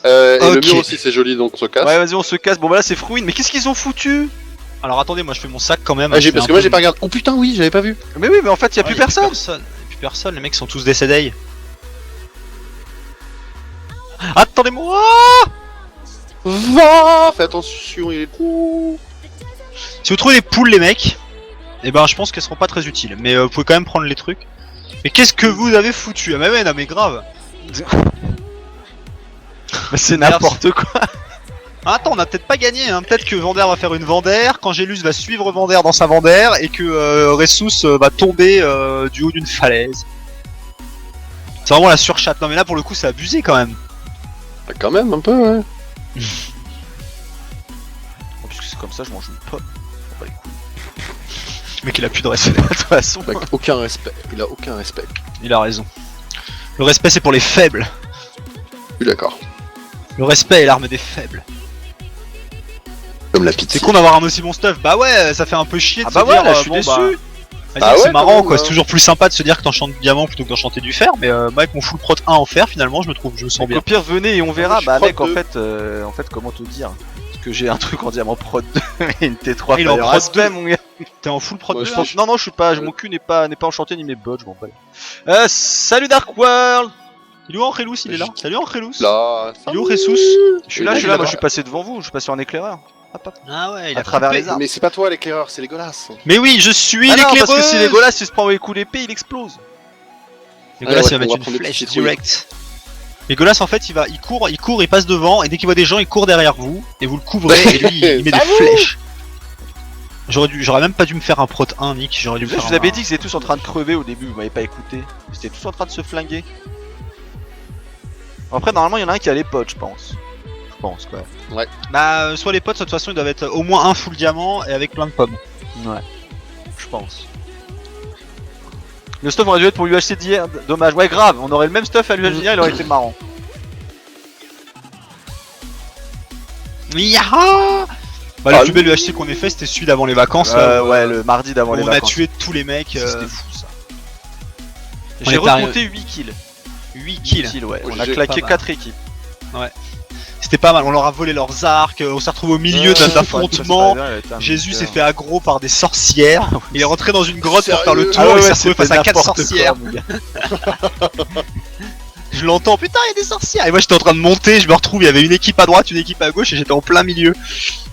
Et le mur aussi c'est joli donc on se casse. Ouais, vas-y, on se casse. Bon, bah là, c'est Fruin. Mais qu'est-ce qu'ils ont foutu? Alors attendez, moi je fais mon sac quand même. Parce que moi j'ai pas regardé. Oh putain, oui, j'avais pas vu. Mais oui, mais en fait, y'a plus personne. Plus personne, les mecs sont tous décédés. Attendez-moi! Va! Fais attention, il est trop. Si vous trouvez des poules, les mecs, eh ben je pense qu'elles seront pas très utiles. Mais vous pouvez quand même prendre les trucs. Mais qu'est-ce que vous avez foutu? Ah, mais ouais, non, mais grave! Mais c'est n'importe quoi. Attends, on a peut-être pas gagné, hein. Peut-être que Vander va faire une Vandère, qu'Angelus va suivre Vander dans sa Vandère, et que Ressus va tomber du haut d'une falaise. C'est vraiment la surchatte. Non mais là pour le coup c'est abusé quand même. Bah, quand même un peu, ouais. Puisque c'est comme ça, je mange une pomme. Oh, bah, les couilles. Le mec il a plus de respect de toute façon. Bah, aucun respect, il a aucun respect. Il a raison. Le respect c'est pour les faibles. Je suis d'accord. Le respect est l'arme des faibles. Comme la pitié. C'est con d'avoir un aussi bon stuff. Bah ouais, ça fait un peu chier de Ah se bah dire, ouais, là, je suis bon, déçu. bah, Ah c'est ouais, marrant quand même, quoi, ouais. c'est toujours plus sympa de se dire que t'enchantes du diamant plutôt que d'enchanter du fer, mais moi avec mon full prot 1 en fer finalement je me sens bien. Au pire, venez et on verra. je Bah, crois mec, que- en fait, comment te dire? Parce que j'ai un truc en diamant prod 2 et une T3 Il est en Fire prod Aspect, 2. mon gars. T'es en full prot Moi, 2 je là pense- Non, non, je suis pas, mon cul n'est pas enchanté ni mes bots, je m'en bats. Salut Dark World. Il est où Angelus? Il est là. Salut Angelus. Là, Il est où Ressus? Je suis là, moi je suis passé devant vous, je suis passé en éclaireur. Hop, hop. Ah ouais, il À a travers coupé. les arbres. Mais c'est pas toi l'éclaireur, c'est Legolas. Mais oui, je suis Ah non, l'éclaireuse. parce que si Legolas il se prend les coups d'épée, il explose. Legolas Ouais, il va on mettre va une prendre des flèche petites citrouilles. direct. Legolas en fait il court, il passe devant et dès qu'il voit des gens il court derrière vous et vous le couvrez et lui il met des Bravo. flèches. J'aurais même pas dû me faire un prot 1 Nick, j'aurais dû me Je faire vous avais un- dit qu'ils étaient tous en train de crever au début, vous m'avez pas écouté. Ils étaient tous en train de se flinguer. Après, normalement, il y en a un qui a les potes, je pense. Je pense, quoi. Bah soit les potes de toute façon ils doivent être au moins un full diamant et avec plein de pommes. Ouais. Je pense. Le stuff aurait dû être pour l'UHC d'hier, dommage. Ouais, grave, on aurait le même stuff à l'UHC d'hier, il aurait été marrant. Yaha. Bah Ah, le plus bel UHC qu'on ait fait c'était celui d'avant les vacances là, où, Ouais, le mardi d'avant où les on a vacances. tué tous les mecs. C'était fou ça. On J'ai est arrivé- remonté 8 kills. 8 8 kills. kills, ouais. Oh, On a GG. claqué Pas mal. 4 équipes. C'était pas mal, on leur a volé leurs arcs, on s'est retrouvé au milieu d'un affrontement. Jésus s'est fait aggro par des sorcières. Il est rentré dans une grotte pour faire le Sérieux tour, il s'est retrouvé face à 4 sorcières. Je l'entends, putain, il y a des sorcières. Et moi j'étais en train de monter, je me retrouve, il y avait une équipe à droite, une équipe à gauche et j'étais en plein milieu.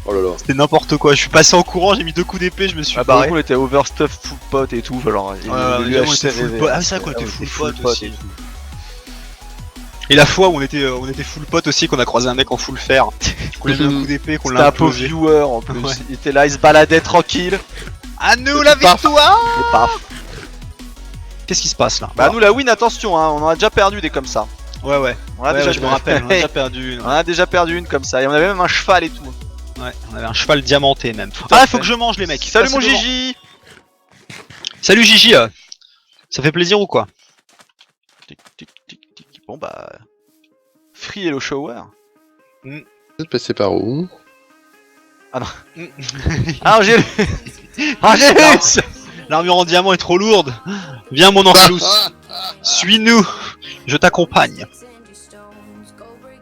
Oh là là. C'était n'importe quoi. Je suis passé en courant, j'ai mis 2 coups d'épée, je me suis Ah bah barré. on était overstuff full pot et tout, genre Ouais, le on était UHC full rêvé. pot. Ah, c'est vrai qu'on était Ouais, full on pot aussi. et tout. Et la fois où on était full pot aussi, qu'on a croisé un mec en full fer, qu'on lui a mis un coup d'épée, qu'on C'était l'a un pauvre implosé. viewer en plus, Ouais. il était là, il se baladait tranquille. À nous la Paf. victoire. Et paf. Qu'est-ce qui se passe là? Bah nous la win, attention, hein, on en a déjà perdu des comme ça. Ouais ouais. On a Ouais, déjà ouais, je me rappelle, on a déjà perdu une. On a déjà perdu une comme ça, et on avait même un cheval et tout. Ouais, on avait un cheval diamanté même. à Ah, fait. faut que je mange les mecs. Salut Passez mon devant. Gigi. Salut Gigi. Ça fait plaisir ou quoi? Tic, tic, tic, tic. Bon bah... Free Hello Shower. Vous êtes passé par où? Ah Angélus. Angélus. L'armure en diamant est trop lourde. Viens mon Angelus. Suis-nous. Je t'accompagne.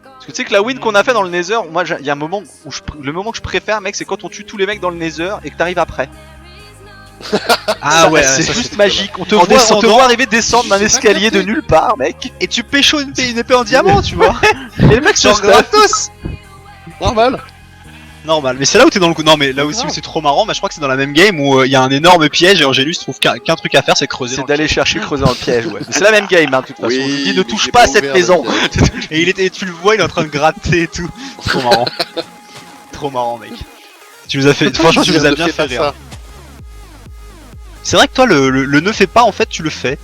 Parce que tu sais que la win qu'on a fait dans le Nether, moi il y a un moment où le moment que je préfère mec, c'est quand on tue tous les mecs dans le Nether et que t'arrives après. Ah Ça, ouais, c'est ça, juste c'était magique. On te, En voit, on te descendant- voit arriver descendre d'un escalier de nulle part, mec. Et tu pécho une épée en diamant, tu vois. Et le mec se Genre stuff. gratos. Normal. Normal, mais c'est là où t'es dans le coup. Non, mais là aussi où c'est trop marrant, mais je crois que c'est dans la même game où il y a un énorme piège et Angelus trouve qu'un truc à faire, c'est creuser. C'est dans le d'aller chercher creuser dans le piège, ouais. Mais c'est la même game, hein, de toute façon. Oui, Je vous dis, ne mais touche j'ai pas à pas cette ouvert maison. la piège. Et tu le vois, il est en train de gratter et tout. Trop marrant. Trop marrant, mec. Tu nous as fait, franchement, tu nous as bien fait rire. C'est vrai que toi, le ne fais pas, en fait, tu le fais.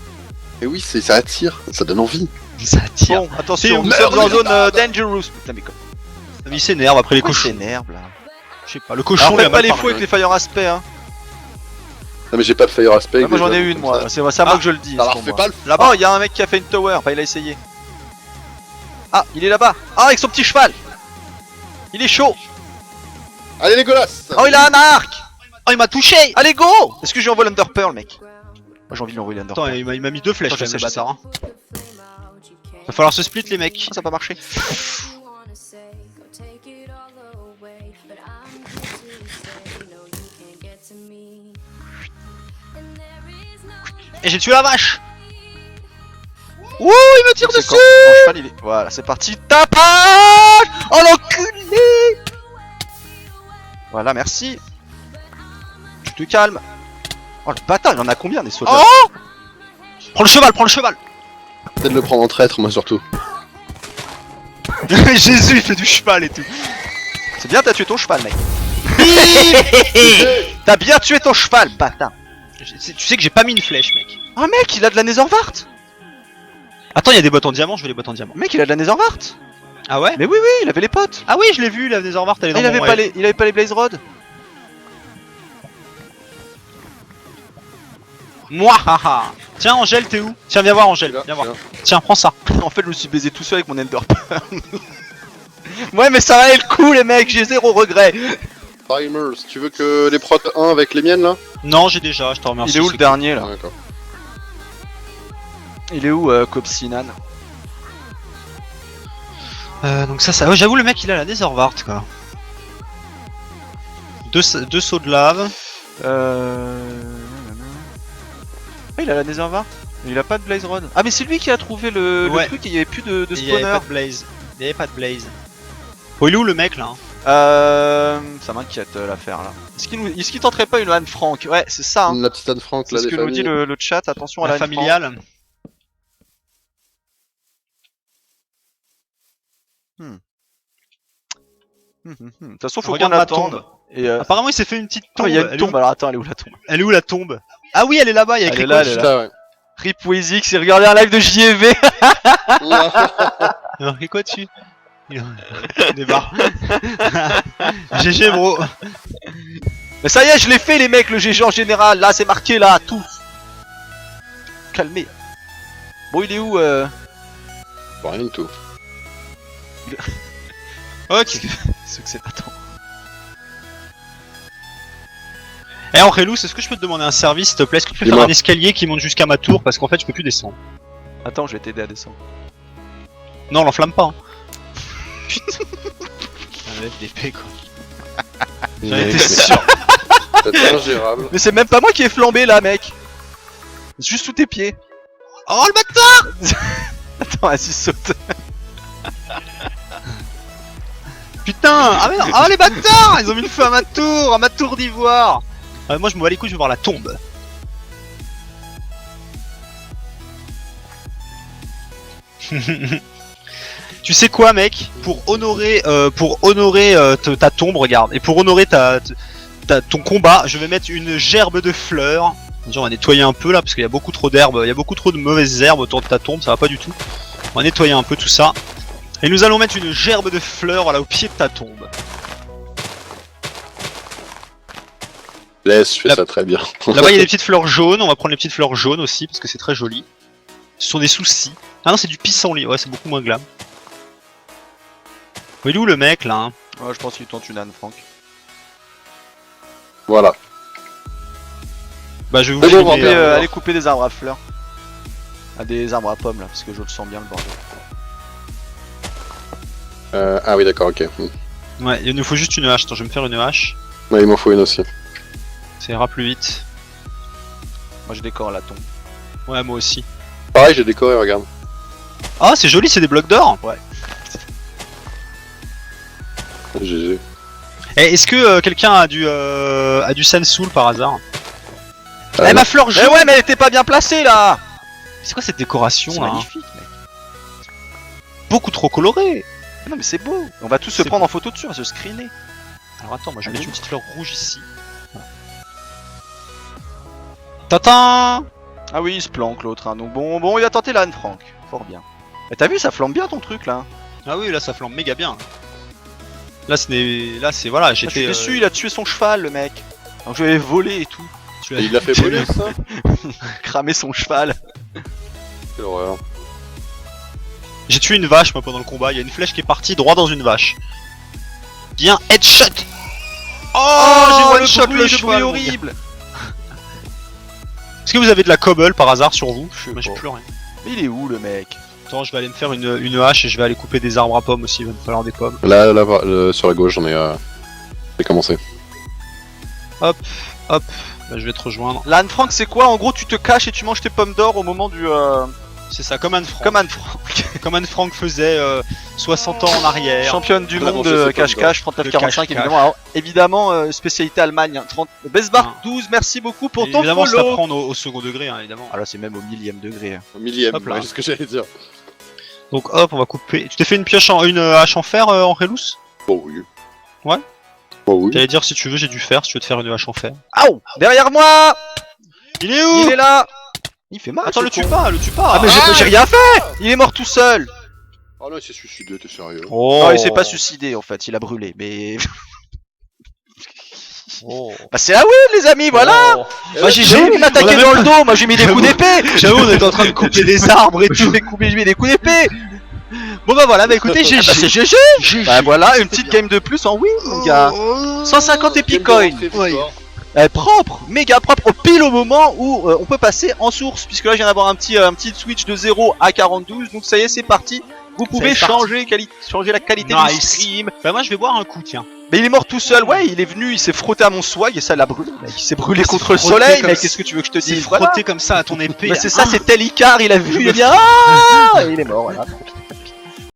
Et oui, ça attire, ça donne envie. Ça attire. Bon, attention, nous C'est sommes en merde, zone merde. dangerous. Putain, mais comme. Il s'énerve après les Pourquoi cochons. il s'énerve là? Je sais pas, le cochon, Alors il a faites pas mal les parlé. fous avec les fire aspect, hein. Non mais j'ai pas de fire aspect. Ouais, moi j'en ai déjà, une, comme moi. ça. C'est à moi que je le dis. Alors c'est fais pour pas moi. le. Là-bas, il y a un mec qui a fait une tower. Enfin, il a essayé. Ah, il est là-bas. Ah, avec son petit cheval. Il est chaud. Allez Legolas. Oh, il a un arc. Oh, il m'a touché. Allez, go. Est-ce que je lui envoie l'Underpearl, mec? Moi j'ai envie de lui envoyer Attends, l'Underpearl. il m'a mis 2 flèches, Attends, quand même, je le sais, bâtard. Hein. Va falloir se split, les mecs. Ah, ça a pas marché. Et j'ai tué la vache. Ouh, il me tire C'est dessus. quand mon cheval, il est... Voilà, c'est parti. Tapage. Oh l'enculé. Voilà, merci. Tu te calmes. Oh le bâtard, il y en a combien des soldats? Oh, prends le cheval, prends le cheval. Peut-être le prendre en traître, moi surtout. Jésus, il fait du cheval et tout. C'est bien, t'as tué ton cheval, mec. T'as bien tué ton cheval, bâtard. Tu sais que j'ai pas mis une flèche, mec. Oh mec, il a de la Netherwart. Attends, il y a des bottes en diamant, je veux les bottes en diamant. Mec, il a de la Netherwart. Ah ouais? Mais oui, oui, il avait les potes. Ah oui, je l'ai vu, la Netherwart, elle est Ah, dans mon il avait pas les Blaze Rod. Moi, haha. Tiens, Angèle, t'es où? Tiens, viens voir, Angèle, viens voir. Tiens, prends ça. En fait, je me suis baisé tout seul avec mon Ender Pearl. Ouais, mais ça valait le coup, les mecs, j'ai zéro regret. Timers, tu veux que les procs 1 avec les miennes là? Non, j'ai déjà, je te remercie. Il est où le dernier Ah, là? d'accord. Il est où Copsinan? Donc ça, ouais, j'avoue, le mec, il a la Netherwart, quoi. Deux sauts de lave. Ah, il a la Netherwart. Mais il a pas de Blaze Rod. Ah, mais c'est lui qui a trouvé le Ouais. truc et il y avait plus de Il y avait pas spawner. de blaze. Il y avait pas de blaze. Oh, il est où le mec, là hein? Ça m'inquiète l'affaire là. Est-ce qu'il tenterait pas une Anne Frank? Ouais, c'est ça. Hein. La petite Anne Frank C'est là ce des que nous dit familles. le chat. Attention à la La Anne Frank. familiale. De toute façon, faut qu'on Regarde ma attende. tombe. Et Apparemment, il s'est fait une petite oh, tombe. il y a Elle une est tombe. où Alors attends, elle est où la tombe? Elle est où la tombe? Ah oui, elle est là-bas, il y a Elle écrit est là, quoi elle est là. Putain, ouais. Rip Wizix, il regardait un live de JV. Il y a écrit quoi dessus? Débarre. GG, bro. Mais ça y est, je l'ai fait les mecs, le GG en général. Là, c'est marqué là, tous. Calmez. Bon, il est où Bon, rien du tout. Ok. Ce que c'est. Attends. Eh, Angelou, est-ce que je peux te demander un service, s'il te plaît? Est-ce que tu peux faire Dis-moi. un escalier qui monte jusqu'à ma tour? Parce qu'en fait, je peux plus descendre. Attends, je vais t'aider à descendre. Non, l'enflamme pas. Hein. Putain. Un mec d'épée, quoi. J'en Mec, étais mais sûr. c'est ingérable. Mais c'est même pas moi qui ai flambé là, mec. C'est juste sous tes pieds. Oh, le bâtard! Attends, vas-y, saute. Putain! Ah, mais non. Ah, les bâtards! Ils ont mis le feu à ma tour d'ivoire! Moi, je me bats les couilles, je vais voir la tombe. Tu sais quoi, mec? Pour honorer ta tombe, regarde, et pour honorer ton combat, je vais mettre une gerbe de fleurs. Déjà, on va nettoyer un peu là, parce qu'il y a beaucoup trop d'herbes, il y a beaucoup trop de mauvaises herbes autour de ta tombe, ça va pas du tout. On va nettoyer un peu tout ça. Et nous allons mettre une gerbe de fleurs, voilà, au pied de ta tombe. Laisse, je fais La- ça très bien. Là-bas, il y a des petites fleurs jaunes, on va prendre les petites fleurs jaunes aussi, parce que c'est très joli. Ce sont des soucis. Ah non, c'est du pissenlit, ouais, c'est beaucoup moins glam. Mais il est où le mec là hein? Ouais, je pense qu'il tente une Anne Frank. Voilà. Bah, je vais vous Mais bon, filmer, on va bien. Allez couper des arbres à fleurs. Ah, des arbres à pommes là, parce que je le sens bien le bordel. Ah oui, d'accord, ok. Ouais, il nous faut juste une hache. Attends, je vais me faire une hache. Ouais, il m'en faut une aussi. Ça ira plus vite. Moi je décore la tombe. Ouais, moi aussi. Pareil, j'ai décoré, regarde. Ah, c'est joli, c'est des blocs d'or. GG. Eh, est-ce que quelqu'un a du Sandsoul par hasard? Ah, Eh, ma fleur Mais jaune. ouais, mais elle était pas bien placée là. C'est quoi cette décoration C'est là hein? magnifique, mec. Beaucoup trop colorée. Non, mais c'est beau. On va tous se C'est prendre en photo dessus, on va se screener. Alors attends, moi je vais Allez. mettre une petite fleur rouge ici. Tintin. Ah oui, il se planque l'autre. Hein. Donc bon, il a tenté la Anne Frank. Fort bien. Mais t'as vu, ça flambe bien ton truc là. Ah oui, là ça flambe méga bien. Là c'est voilà, Je suis j'étais déçu, il a tué son cheval le mec. Donc je vais voler et tout. Et il l'a fait voler, ça? Cramer son cheval. Quelle horreur. J'ai tué une vache moi pendant le combat, il y a une flèche qui est partie droit dans une vache. Bien headshot. Oh, j'ai one shot le cheval. mon gars. horrible. Est-ce que vous avez de la cobble par hasard sur vous? Je sais Moi j'ai pas. plus rien. Mais il est où le mec? Attends, je vais aller me faire une hache et je vais aller couper des arbres à pommes aussi, il va me falloir des pommes. Là, sur la gauche, j'en ai. J'ai commencé. Hop, hop, Bah, je vais te rejoindre. La Anne Frank, c'est quoi? En gros, tu te caches et tu manges tes pommes d'or au moment du. C'est ça, comme Anne Frank. Comme Anne Frank. Comme Anne Frank faisait 60 ans en arrière. Championne du Voilà, monde manger de ses pommes cache-cache, De 39-45 cache-cache. évidemment. Alors, évidemment, spécialité Allemagne. 30... Bestbar 12, merci beaucoup pour ton Évidemment, c'est à follow. prendre au second degré, hein, évidemment. Ah là, c'est même au millième degré. Au millième, Hop là. ouais, c'est ce que j'allais dire. Donc hop, on va couper. Tu t'es fait une pioche une hache en fer en relous? Bon, oui. Ouais. Bon, oui. J'allais dire si tu veux, j'ai du fer, si tu veux te faire une hache en fer. Aouh! Derrière moi! Il est où? Il est là! Il fait mal. Attends, ce le tue con. pas, le tue pas. Ah, mais j'ai rien fait! Il est mort tout seul! Oh là, il s'est suicidé, t'es sérieux? Oh. Non, il s'est pas suicidé en fait, il a brûlé, mais. Oh. Bah, c'est la win, les amis, voilà! Bah, Il m'a attaqué dans le dos, moi j'ai mis des coups d'épée! J'avoue, on est en train de couper des arbres et tout. J'ai mis des coups d'épée! Bon bah voilà, bah écoutez, Ah bah, c'est GG! Bah voilà, une petite game de plus en win, mon gars! 150 Epic Coin! Propre, méga propre, pile au moment où on peut passer en source, puisque là je viens d'avoir un petit switch de 0 à 42, donc ça y est, c'est parti. Vous pouvez C'est parti. changer la qualité du Nice. stream. Bah moi je vais boire un coup, tiens. Mais il est mort tout seul, ouais, il est venu, il s'est frotté à mon swag et ça l'a brûlé. Mec. Il s'est brûlé s'est contre le frotté soleil, comme mais ça. qu'est-ce que tu veux que je te C'est dise? frotté comme ça à ton épée. Bah, c'est ça, c'est tel Icar, il a vu, il a dit ah, et il est mort, voilà.